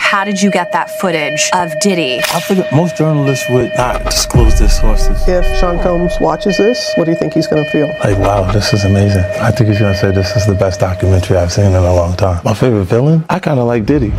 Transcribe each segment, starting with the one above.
How did you get that footage of Diddy? I figured most journalists would not disclose their sources. If Sean Combs watches this, what do you think he's going to feel? Like, wow, this is amazing. I think he's going to say this is the best documentary I've seen in a long time. My favorite villain? I kind of like Diddy.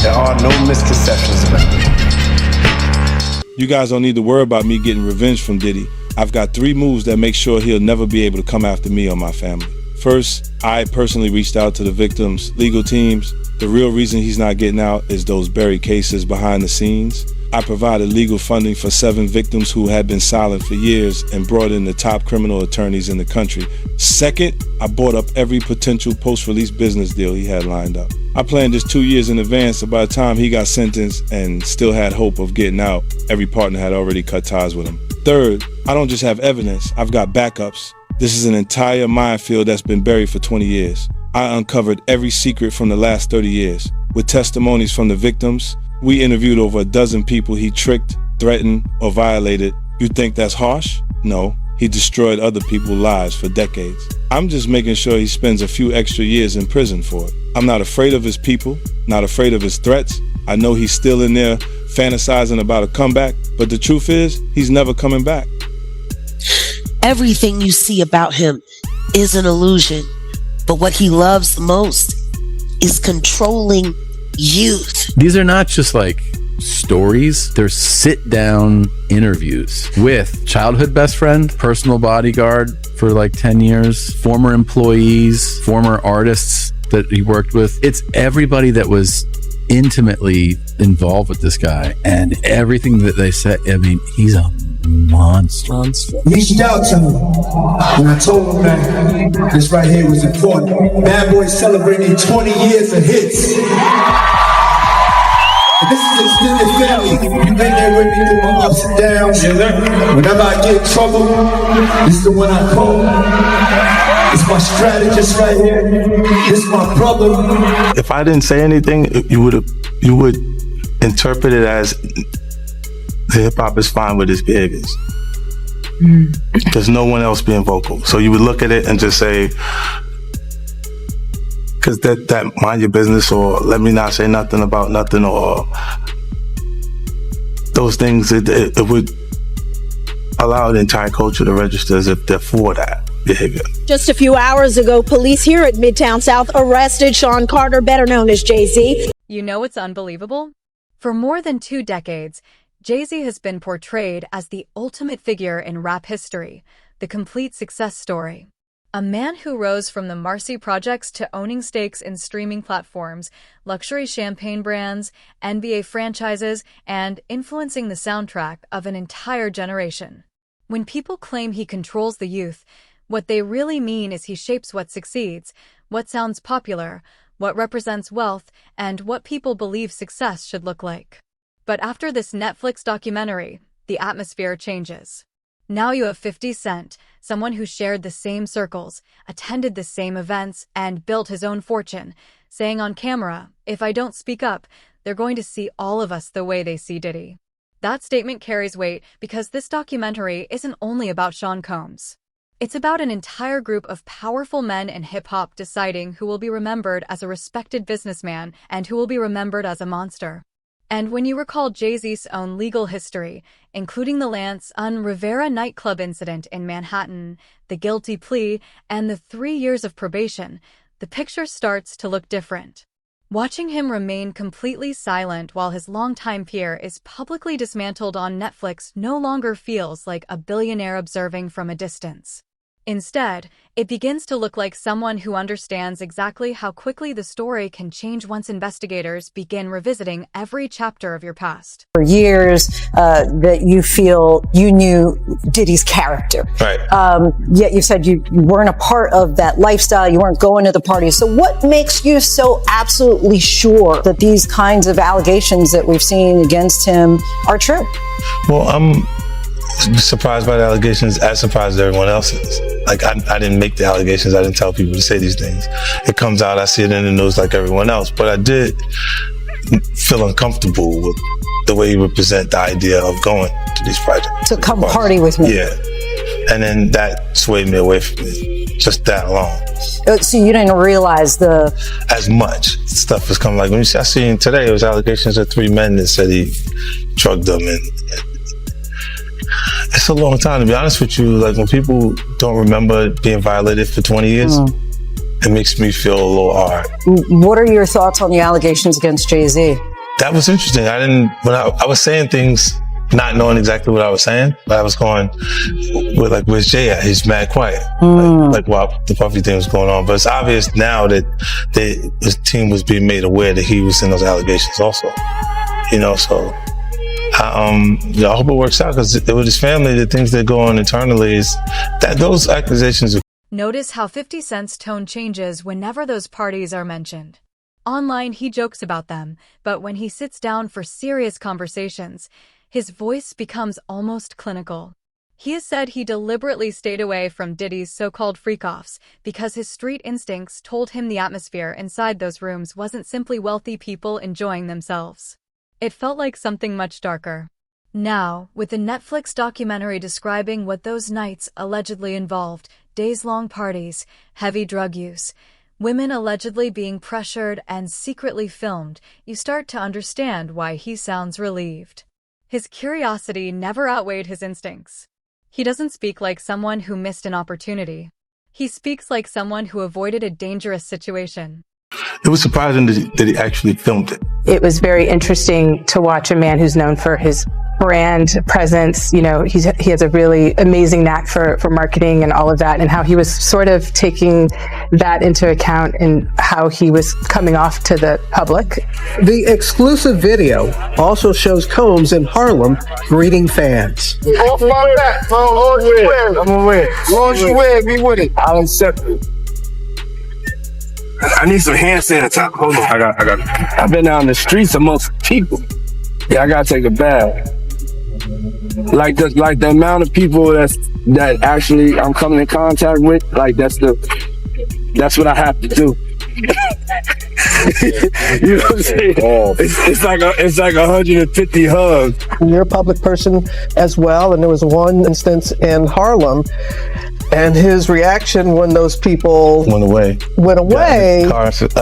There are no misconceptions about me. You guys don't need to worry about me getting revenge from Diddy. I've got 3 moves that make sure he'll never be able to come after me or my family. First, I personally reached out to the victims' legal teams. The real reason he's not getting out is those buried cases behind the scenes. I provided legal funding for 7 victims who had been silent for years and brought in the top criminal attorneys in the country. Second, I bought up every potential post-release business deal he had lined up. I planned this 2 years in advance, so by the time he got sentenced and still had hope of getting out, every partner had already cut ties with him. Third, I don't just have evidence, I've got backups. This is an entire minefield that's been buried for 20 years. I uncovered every secret from the last 30 years. With testimonies from the victims, we interviewed over a dozen people he tricked, threatened, or violated. You think that's harsh? No, he destroyed other people's lives for decades. I'm just making sure he spends a few extra years in prison for it. I'm not afraid of his people, not afraid of his threats. I know he's still in there fantasizing about a comeback, but the truth is, he's never coming back. Everything you see about him is an illusion, but what he loves the most is controlling youth. These are not just like stories, they're sit-down interviews with childhood best friend, personal bodyguard for like 10 years, former employees, former artists that he worked with. It's everybody that was intimately involved with this guy, and everything that they said, I mean, he's a monster. Reached out to him and I told him that this right here was important. Bad Boy celebrating 20 years of hits. And this is extended family. You've been there with me through my ups and downs. Whenever I get in trouble, this is the one I call. It's my strategist right here. This is my brother. If I didn't say anything, you would interpret it as the hip hop is fine with his behaviors. There's no one else being vocal. So you would look at it and just say, because that mind your business, or let me not say nothing about nothing, or those things, it would allow the entire culture to register as if they're for that behavior. Just a few hours ago, police here at Midtown South arrested Sean Carter, better known as Jay-Z. You know what's unbelievable? For more than 2 decades, Jay-Z has been portrayed as the ultimate figure in rap history, the complete success story. A man who rose from the Marcy Projects to owning stakes in streaming platforms, luxury champagne brands, NBA franchises, and influencing the soundtrack of an entire generation. When people claim he controls the youth, what they really mean is he shapes what succeeds, what sounds popular, what represents wealth, and what people believe success should look like. But after this Netflix documentary, the atmosphere changes. Now you have 50 Cent, someone who shared the same circles, attended the same events, and built his own fortune, saying on camera, "If I don't speak up, they're going to see all of us the way they see Diddy." That statement carries weight because this documentary isn't only about Sean Combs. It's about an entire group of powerful men in hip-hop deciding who will be remembered as a respected businessman and who will be remembered as a monster. And when you recall Jay-Z's own legal history, including the Lance Rivera nightclub incident in Manhattan, the guilty plea, and the 3 years of probation, the picture starts to look different. Watching him remain completely silent while his longtime peer is publicly dismantled on Netflix no longer feels like a billionaire observing from a distance. Instead, it begins to look like someone who understands exactly how quickly the story can change once investigators begin revisiting every chapter of your past. For years, that you feel you knew Diddy's character. Right. Yet you said you weren't a part of that lifestyle, you weren't going to the parties. So what makes you so absolutely sure that these kinds of allegations that we've seen against him are true? Well, I'm surprised by the allegations, as surprised as everyone else is. Like, I didn't make the allegations, I didn't tell people to say these things. It comes out, I see it in the news like everyone else, but I did feel uncomfortable with the way you represent the idea of going to these projects. To come party with me. Yeah. And then that swayed me away from it, just that alone. So you didn't realize as much stuff was coming. Like when I seen today, it was allegations of 3 men that said he drugged them, and it's a long time, to be honest with you. Like when people don't remember being violated for 20 years, it makes me feel a little hard. What are your thoughts on the allegations against Jay-Z? That was interesting. When I was saying things, not knowing exactly what I was saying, but I was going with like, where's Jay at? He's mad quiet. Like while the Puffy thing was going on. But it's obvious now that his team was being made aware that he was in those allegations also. You know, so I hope it works out, because with his family, the things that go on internally is that those accusations are. Notice how 50 Cent's tone changes whenever those parties are mentioned. Online, he jokes about them, but when he sits down for serious conversations, his voice becomes almost clinical. He has said he deliberately stayed away from Diddy's so-called freak-offs because his street instincts told him the atmosphere inside those rooms wasn't simply wealthy people enjoying themselves. It felt like something much darker. Now, with the Netflix documentary describing what those nights allegedly involved, days-long parties, heavy drug use, women allegedly being pressured and secretly filmed, you start to understand why he sounds relieved. His curiosity never outweighed his instincts. He doesn't speak like someone who missed an opportunity. He speaks like someone who avoided a dangerous situation. It was surprising that he actually filmed it. It was very interesting to watch a man who's known for his brand presence. You know, he has a really amazing knack for marketing and all of that, and how he was sort of taking that into account in how he was coming off to the public. The exclusive video also shows Combs in Harlem greeting fans. Off my back, long as you wear, I'm gonna wear it. Long as you wear it, be with it. I'll accept it. I need some hand sanitizer. Hold on, I got it. I've been out in the streets amongst people. Yeah, I gotta take a bath. Like the amount of people that actually I'm coming in contact with, like that's what I have to do. You know what I'm saying? It's like 150 hugs. You're a public person as well, and there was one instance in Harlem, and his reaction when those people went away. Yeah, in the car, I said,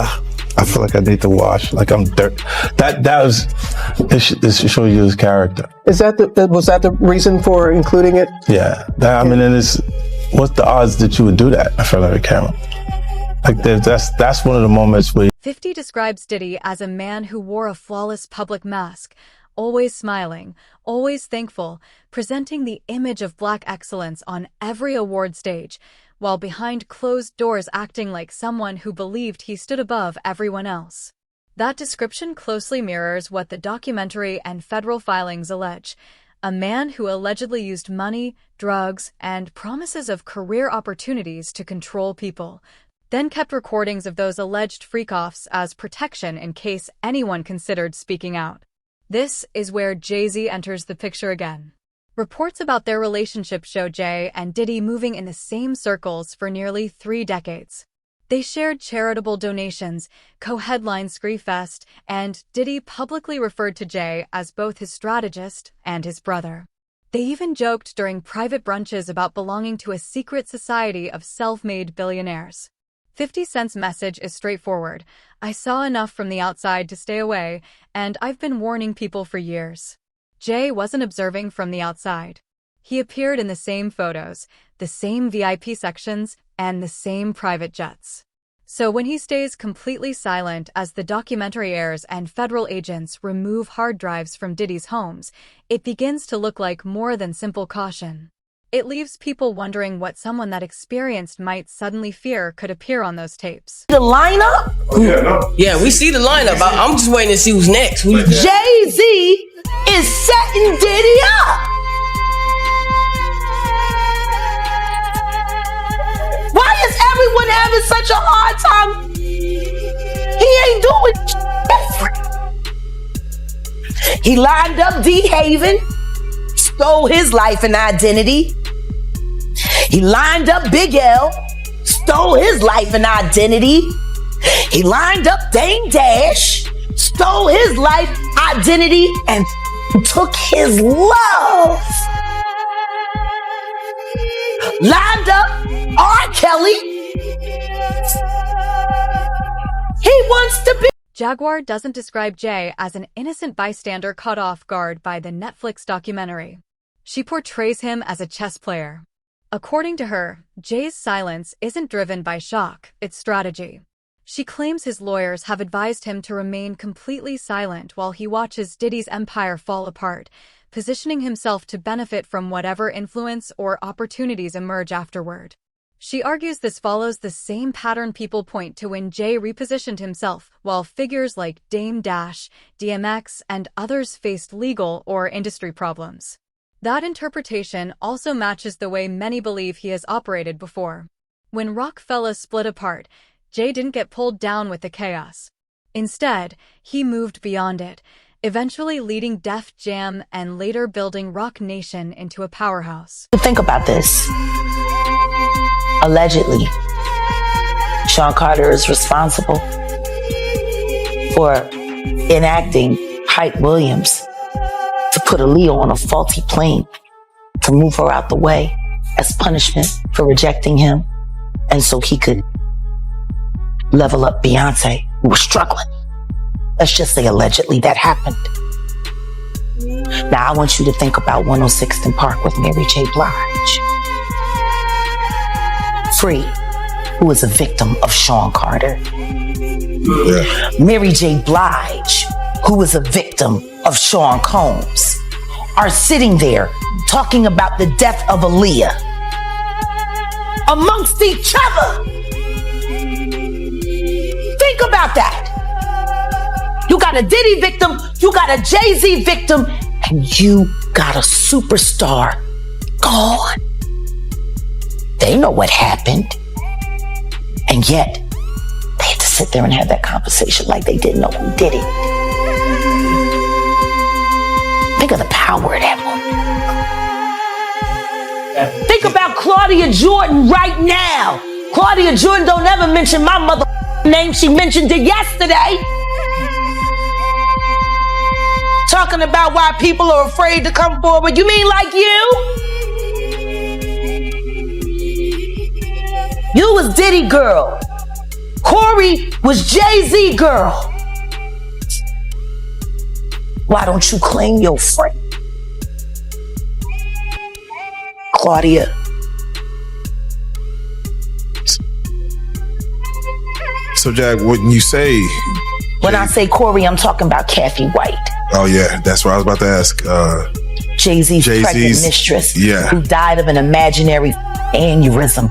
I feel like I need to wash, like I'm dirt. This shows you his character. Was that the reason for including it? Yeah. I mean, what's the odds that you would do that in front of a camera? Like that's one of the moments where 50 describes Diddy as a man who wore a flawless public mask, always smiling, always thankful, presenting the image of Black excellence on every award stage, while behind closed doors acting like someone who believed he stood above everyone else. That description closely mirrors what the documentary and federal filings allege: a man who allegedly used money, drugs, and promises of career opportunities to control people, then kept recordings of those alleged freak-offs as protection in case anyone considered speaking out. This is where Jay-Z enters the picture again. Reports about their relationship show Jay and Diddy moving in the same circles for nearly 3 decades. They shared charitable donations, co-headlined Screefest, and Diddy publicly referred to Jay as both his strategist and his brother. They even joked during private brunches about belonging to a secret society of self-made billionaires. 50 Cent's message is straightforward: I saw enough from the outside to stay away, and I've been warning people for years. Jay wasn't observing from the outside. He appeared in the same photos, the same VIP sections, and the same private jets. So when he stays completely silent as the documentary airs and federal agents remove hard drives from Diddy's homes, it begins to look like more than simple caution. It leaves people wondering what someone that experienced might suddenly fear could appear on those tapes. The lineup? Yeah, we see the lineup. I'm just waiting to see who's next. Jay-Z is setting Diddy up. Why is everyone having such a hard time? He ain't doing different. He lined up D. Haven, stole his life and identity. He lined up Big L, stole his life and identity. He lined up Dame Dash, stole his life, identity, and took his love. lined up R. Kelly. He wants to be. Jaguar doesn't describe Jay as an innocent bystander caught off guard by the Netflix documentary. She portrays him as a chess player. According to her, Jay's silence isn't driven by shock, it's strategy. She claims his lawyers have advised him to remain completely silent while he watches Diddy's empire fall apart, positioning himself to benefit from whatever influence or opportunities emerge afterward. She argues this follows the same pattern people point to when Jay repositioned himself, while figures like Dame Dash, DMX, and others faced legal or industry problems. That interpretation also matches the way many believe he has operated before. When Rockefeller split apart, Jay didn't get pulled down with the chaos. Instead, he moved beyond it, eventually leading Def Jam and later building Roc Nation into a powerhouse. Think about this. Allegedly, Sean Carter is responsible for enacting Hype Williams to put Aaliyah on a faulty plane to move her out the way as punishment for rejecting him, and so he could level up Beyonce, who was struggling. Let's just say allegedly that happened. Now I want you to think about 106th and Park with Mary J. Blige. Free, who is a victim of Sean Carter. Yeah. Mary J. Blige, who is a victim of Sean Combs, are sitting there talking about the death of Aaliyah amongst each other. Think about that. You got a Diddy victim, you got a Jay-Z victim, and you got a superstar gone. They know what happened. And yet, they had to sit there and have that conversation like they didn't know who did it. Think of the power of that woman. Think about Claudia Jordan right now. Claudia Jordan don't ever mention my mother name. She mentioned it yesterday. Talking about why people are afraid to come forward. You mean like you? You was Diddy girl. Corey was Jay-Z girl. Why don't you claim your friend? Claudia. So Jack, wouldn't you say? When I say Corey, I'm talking about Kathy White. Oh yeah, that's what I was about to ask. Jay-Z's pregnant mistress, who died of an imaginary aneurysm,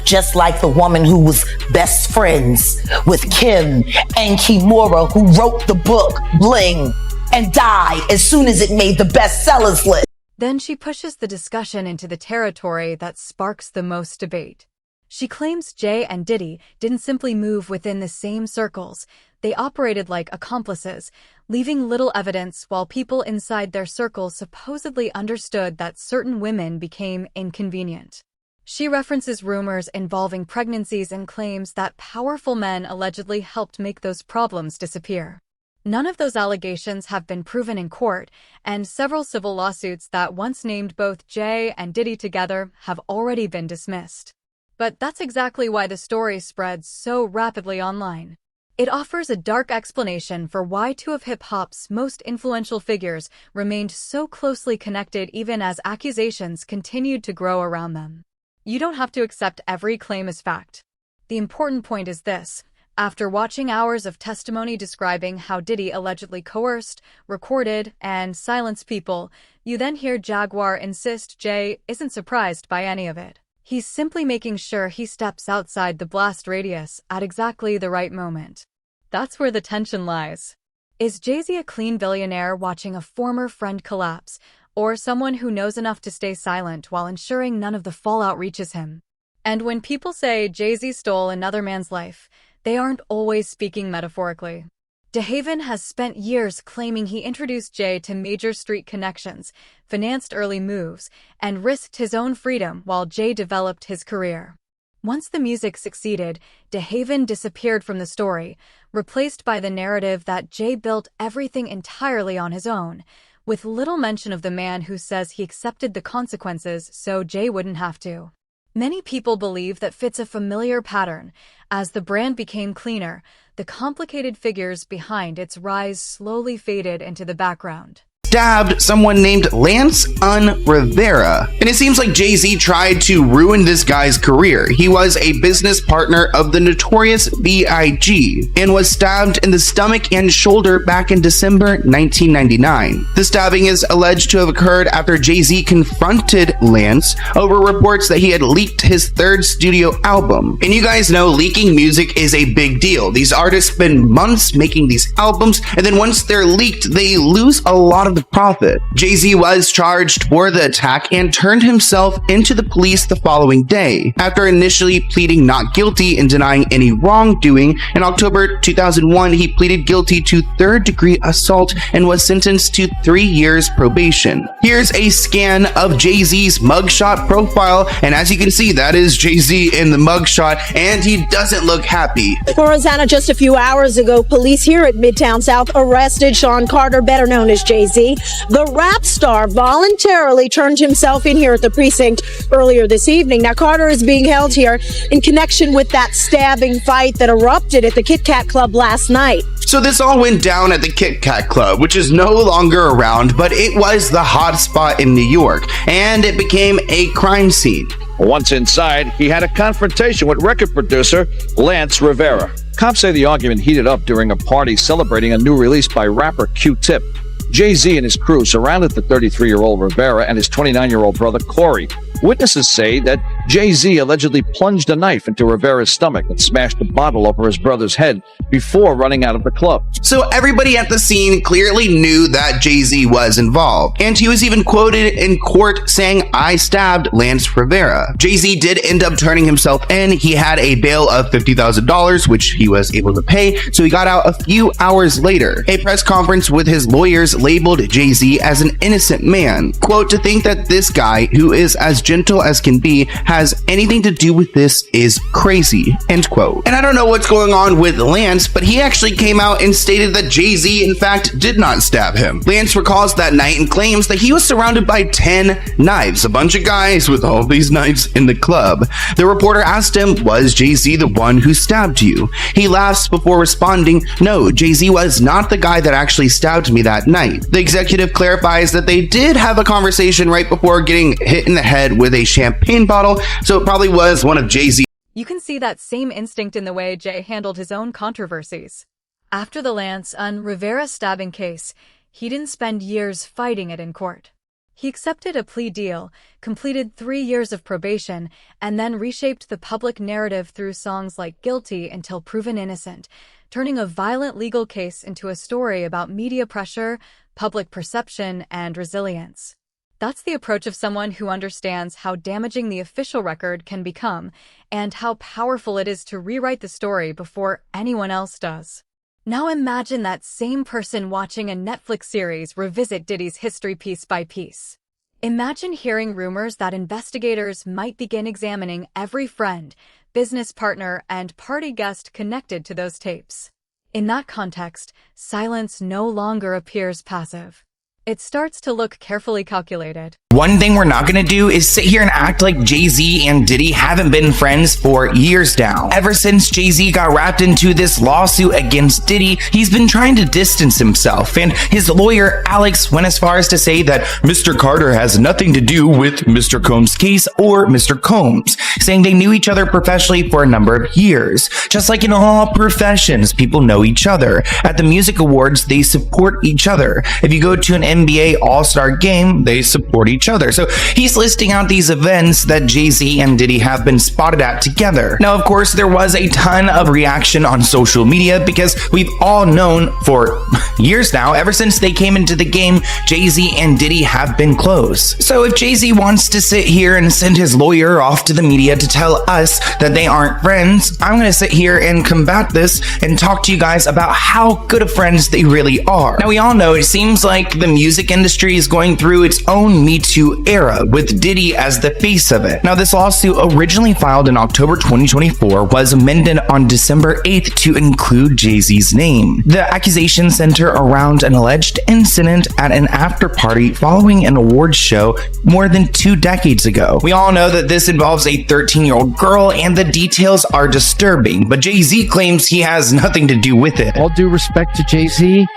just like the woman who was best friends with Kim and Kimura, who wrote the book Bling and died as soon as it made the bestsellers list. Then she pushes the discussion into the territory that sparks the most debate. She claims Jay and Diddy didn't simply move within the same circles. They operated like accomplices, leaving little evidence while people inside their circles supposedly understood that certain women became inconvenient. She references rumors involving pregnancies and claims that powerful men allegedly helped make those problems disappear. None of those allegations have been proven in court, and several civil lawsuits that once named both Jay and Diddy together have already been dismissed. But that's exactly why the story spreads so rapidly online. It offers a dark explanation for why two of hip-hop's most influential figures remained so closely connected even as accusations continued to grow around them. You don't have to accept every claim as fact. The important point is this. After watching hours of testimony describing how Diddy allegedly coerced, recorded, and silenced people, you then hear Jaguar insist Jay isn't surprised by any of it. He's simply making sure he steps outside the blast radius at exactly the right moment. That's where the tension lies. Is Jay-Z a clean billionaire watching a former friend collapse, or someone who knows enough to stay silent while ensuring none of the fallout reaches him? And when people say Jay-Z stole another man's life, they aren't always speaking metaphorically. DeHaven has spent years claiming he introduced Jay to major street connections, financed early moves, and risked his own freedom while Jay developed his career. Once the music succeeded, DeHaven disappeared from the story, replaced by the narrative that Jay built everything entirely on his own, with little mention of the man who says he accepted the consequences so Jay wouldn't have to. Many people believe that fits a familiar pattern. As the brand became cleaner, the complicated figures behind its rise slowly faded into the background. Stabbed someone named Lance Rivera. And it seems like Jay-Z tried to ruin this guy's career. He was a business partner of the notorious B.I.G. and was stabbed in the stomach and shoulder back in December 1999. The stabbing is alleged to have occurred after Jay-Z confronted Lance over reports that he had leaked his third studio album. And you guys know leaking music is a big deal. These artists spend months making these albums, and then once they're leaked, they lose a lot of the profit. Jay-Z was charged for the attack and turned himself into the police the following day. After initially pleading not guilty and denying any wrongdoing, in October 2001, he pleaded guilty to third-degree assault and was sentenced to 3 years probation. Here's a scan of Jay-Z's mugshot profile, and as you can see, that is Jay-Z in the mugshot, and he doesn't look happy. Hosanna, just a few hours ago, police here at Midtown South arrested Sean Carter, better known as Jay-Z. The rap star voluntarily turned himself in here at the precinct earlier this evening. Now, Carter is being held here in connection with that stabbing fight that erupted at the Kit Kat Club last night. So this all went down at the Kit Kat Club, which is no longer around, but it was the hot spot in New York, and it became a crime scene. Once inside, he had a confrontation with record producer Lance Rivera. Cops say the argument heated up during a party celebrating a new release by rapper Q-Tip. Jay-Z and his crew surrounded the 33-year-old Rivera and his 29-year-old brother Corey. Witnesses say that Jay-Z allegedly plunged a knife into Rivera's stomach and smashed a bottle over his brother's head before running out of the club. So everybody at the scene clearly knew that Jay-Z was involved, and he was even quoted in court saying, "I stabbed Lance Rivera." Jay-Z did end up turning himself in. He had a bail of $50,000, which he was able to pay, so he got out a few hours later. A press conference with his lawyers labeled Jay-Z as an innocent man. Quote, "To think that this guy, who is as gentle as can be, has anything to do with this is crazy," end quote. And I don't know what's going on with Lance, but he actually came out and stated that Jay-Z in fact did not stab him. Lance recalls that night and claims that he was surrounded by 10 knives, a bunch of guys with all these knives in the club. The reporter asked him, "Was Jay-Z the one who stabbed you?" He laughs before responding, "No, Jay-Z was not the guy that actually stabbed me that night." The executive clarifies that they did have a conversation right before getting hit in the head with a champagne bottle, so it probably was one of Jay-Z. You can see that same instinct in the way Jay handled his own controversies. After the Lance Rivera stabbing case, he didn't spend years fighting it in court. He accepted a plea deal, completed 3 years of probation, and then reshaped the public narrative through songs like Guilty Until Proven Innocent, turning a violent legal case into a story about media pressure, public perception, and resilience. That's the approach of someone who understands how damaging the official record can become and how powerful it is to rewrite the story before anyone else does. Now imagine that same person watching a Netflix series revisit Diddy's history piece by piece. Imagine hearing rumors that investigators might begin examining every friend, business partner, and party guest connected to those tapes. In that context, silence no longer appears passive. It starts to look carefully calculated. One thing we're not gonna do is sit here and act like Jay-Z and Diddy haven't been friends for years now. Ever since Jay-Z got wrapped into this lawsuit against Diddy, he's been trying to distance himself, and his lawyer Alex went as far as to say that Mr. Carter has nothing to do with Mr. Combs' case or Mr. Combs, saying they knew each other professionally for a number of years. Just like in all professions, people know each other. At the music awards, they support each other. If you go to an NBA All-Star game, they support each other. So he's listing out these events that Jay-Z and Diddy have been spotted at together. Now, of course, there was a ton of reaction on social media because we've all known for years now, ever since they came into the game, Jay-Z and Diddy have been close. So if Jay-Z wants to sit here and send his lawyer off to the media to tell us that they aren't friends, I'm going to sit here and combat this and talk to you guys about how good of friends they really are. Now, we all know it seems like the music music industry is going through its own Me Too era, with Diddy as the face of it. Now, this lawsuit, originally filed in October 2024, was amended on December 8th to include Jay-Z's name. The accusation centered around an alleged incident at an after-party following an awards show more than 2 decades ago. We all know that this involves a 13-year-old girl, and the details are disturbing, but Jay-Z claims he has nothing to do with it. All due respect to Jay-Z,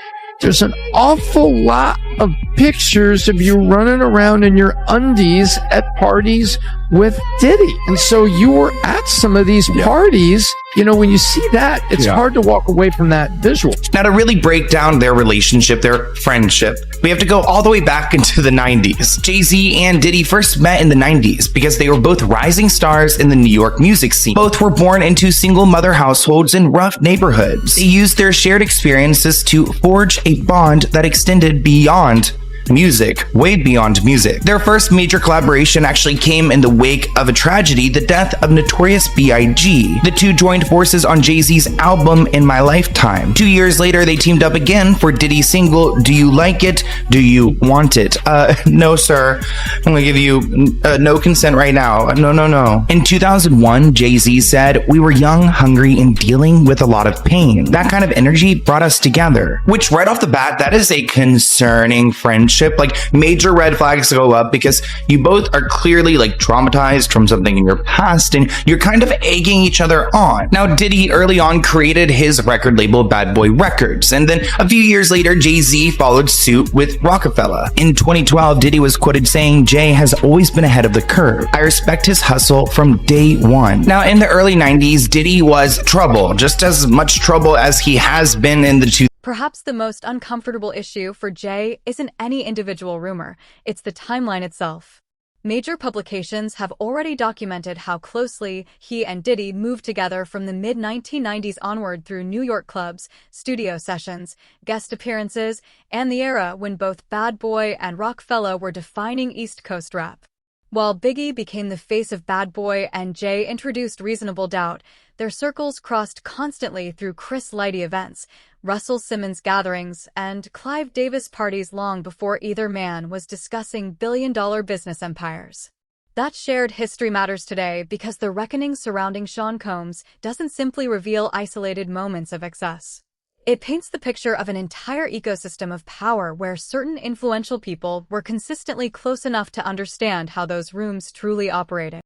there's an awful lot of pictures of you running around in your undies at parties with Diddy. And so you were at some of these parties. You know, when you see that, it's hard to walk away from that visual. Now, to really break down their relationship, their friendship, we have to go all the way back into the 90s. Jay-Z and Diddy first met in the 90s because they were both rising stars in the New York music scene. Both were born into single mother households in rough neighborhoods. They used their shared experiences to forge a bond that extended beyond music, way beyond music. Their first major collaboration actually came in the wake of a tragedy, the death of Notorious B.I.G. The two joined forces on Jay-Z's album In My Lifetime. 2 years later, they teamed up again for Diddy's single, Do You Like It? Do You Want It? No, sir. I'm gonna give you no consent right now. No. In 2001, Jay-Z said, we were young, hungry, and dealing with a lot of pain. That kind of energy brought us together. Which, right off the bat, that is a concerning friendship. Like, major red flags go up because you both are clearly like traumatized from something in your past, and you're kind of egging each other on. Now, Diddy early on created his record label Bad Boy Records, and then a few years later, Jay-Z followed suit with Rockefeller. In 2012, Diddy was quoted saying, Jay has always been ahead of the curve. I respect his hustle from day one. Now, in the early 90s, Diddy was trouble, just as much trouble as he has been in the 2000s. Perhaps the most uncomfortable issue for Jay isn't any individual rumor, it's the timeline itself. Major publications have already documented how closely he and Diddy moved together from the mid-1990s onward through New York clubs, studio sessions, guest appearances, and the era when both Bad Boy and Rockefeller were defining East Coast rap. While Biggie became the face of Bad Boy and Jay introduced Reasonable Doubt, their circles crossed constantly through Chris Lighty events, Russell Simmons gatherings, and Clive Davis parties long before either man was discussing billion-dollar business empires. That shared history matters today because the reckoning surrounding Sean Combs doesn't simply reveal isolated moments of excess. It paints the picture of an entire ecosystem of power where certain influential people were consistently close enough to understand how those rooms truly operated.